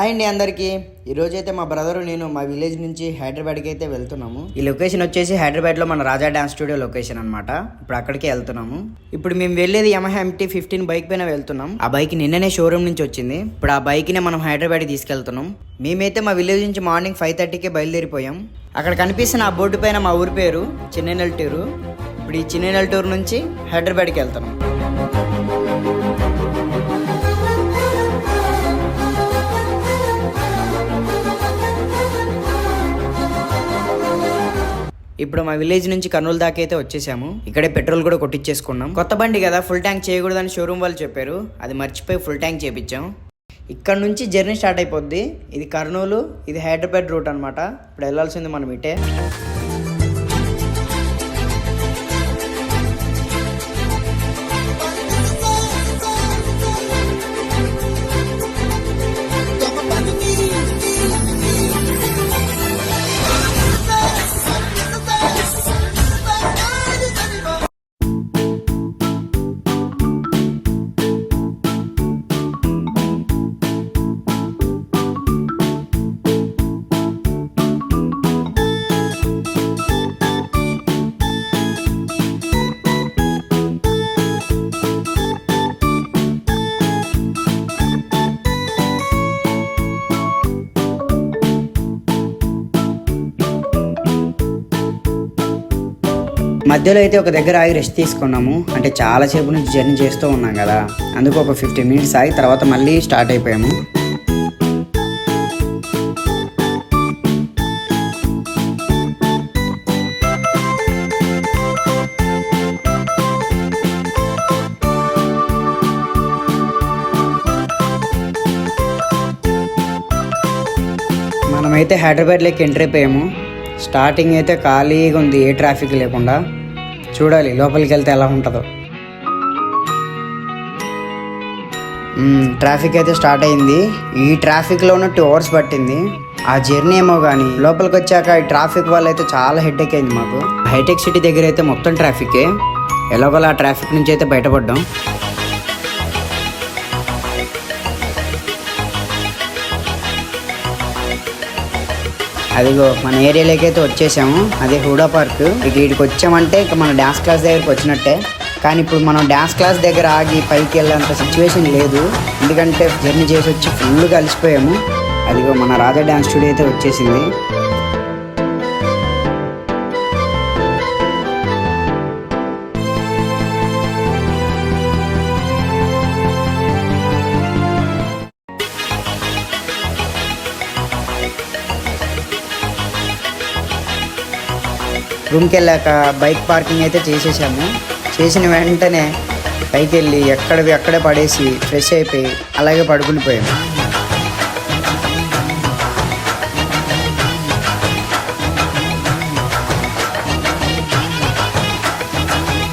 Hi అండి అందరికీ. ఈరోజైతే మా బ్రదరు నేను మా విలేజ్ నుంచి హైదరాబాద్కి అయితే వెళ్తున్నాము. ఈ లొకేషన్ వచ్చేసి హైదరాబాద్లో మన రాజా డాన్స్ స్టూడియో లొకేషన్ అనమాట. ఇప్పుడు అక్కడికే వెళ్తున్నాము. ఇప్పుడు మేము వెళ్ళేది యమహా MT-15 బైక్ పైన వెళ్తున్నాం. ఆ బైక్ నిన్ననే షోరూమ్ నుంచి వచ్చింది. ఇప్పుడు ఆ బైక్నే మనం హైదరాబాద్కి తీసుకెళ్తున్నాం. మేమైతే మా విలేజ్ నుంచి మార్నింగ్ 5:30కే బయలుదేరిపోయాం. అక్కడ కనిపిస్తున్న ఆ బోర్డు పైన మా ఊరి పేరు చిన్నెనెల్టూరు. ఇప్పుడు ఈ చిన్నెనెల్టూరు నుంచి హైదరాబాద్కి వెళ్తున్నాం. ఇప్పుడు మా విలేజ్ నుంచి కర్నూలు దాకా అయితే వచ్చేసాము. ఇక్కడే పెట్రోల్ కూడా కొట్టించేసుకున్నాం. కొత్త బండి కదా, ఫుల్ ట్యాంక్ చేయకూడదని షోరూమ్ వాళ్ళు చెప్పారు. అది మర్చిపోయి ఫుల్ ట్యాంక్ చేపించాం. ఇక్కడ నుంచి జర్నీ స్టార్ట్ అయిపోద్ది. ఇది కర్నూలు, ఇది హైదరాబాద్ రూట్ అనమాట. ఇప్పుడు వెళ్ళాల్సింది మనం ఇటే. మధ్యలో అయితే ఒక దగ్గర ఆగి రెస్ట్ తీసుకున్నాము. అంటే చాలాసేపు నుంచి జర్నీ చేస్తూ ఉన్నాం కదా, అందుకు ఒక 15 మినిట్స్ ఆగి తర్వాత మళ్ళీ స్టార్ట్ అయిపోయాము. మనమైతే హైదరాబాద్లోకి ఎంటర్ అయిపోయాము. స్టార్టింగ్ అయితే ఖాళీగా ఉంది, ఏ ట్రాఫిక్ లేకుండా. చూడాలి లోపలికి వెళ్తే ఎలా ఉంటుందో. ట్రాఫిక్ అయితే స్టార్ట్ అయింది. ఈ ట్రాఫిక్లో ఉన్న 2 hours పట్టింది. ఆ జర్నీ ఏమో కానీ లోపలికి వచ్చాక ఈ ట్రాఫిక్ వల్ల అయితే చాలా హెడ్ఏక్ అయింది మాకు. హైటెక్ సిటీ దగ్గర అయితే మొత్తం ట్రాఫికే. ఎలాగోలా ఆ ట్రాఫిక్ నుంచి అయితే బయటపడ్డాం. అదిగో మన ఏరియాలోకి అయితే వచ్చేసాము. అదే హుడా పార్క్. ఇక్కడికి వచ్చామంటే ఇక మన డ్యాన్స్ క్లాస్ దగ్గరికి వచ్చినట్టే. కానీ ఇప్పుడు మనం డ్యాన్స్ క్లాస్ దగ్గర ఆగి పైకి వెళ్ళేంత సిచ్యువేషన్ లేదు. ఎందుకంటే జర్నీ చేసి వచ్చి ఫుల్గా అలసిపోయాము. అదిగో మన రాజా డ్యాన్స్ స్టూడియో అయితే వచ్చేసింది. రూమ్కి వెళ్ళాక బైక్ పార్కింగ్ అయితే చేసేసాము. చేసిన వెంటనే పైకి వెళ్ళి ఎక్కడవి అక్కడే పడేసి ఫ్రెష్ అయిపోయి అలాగే పడుకుని పోయాము.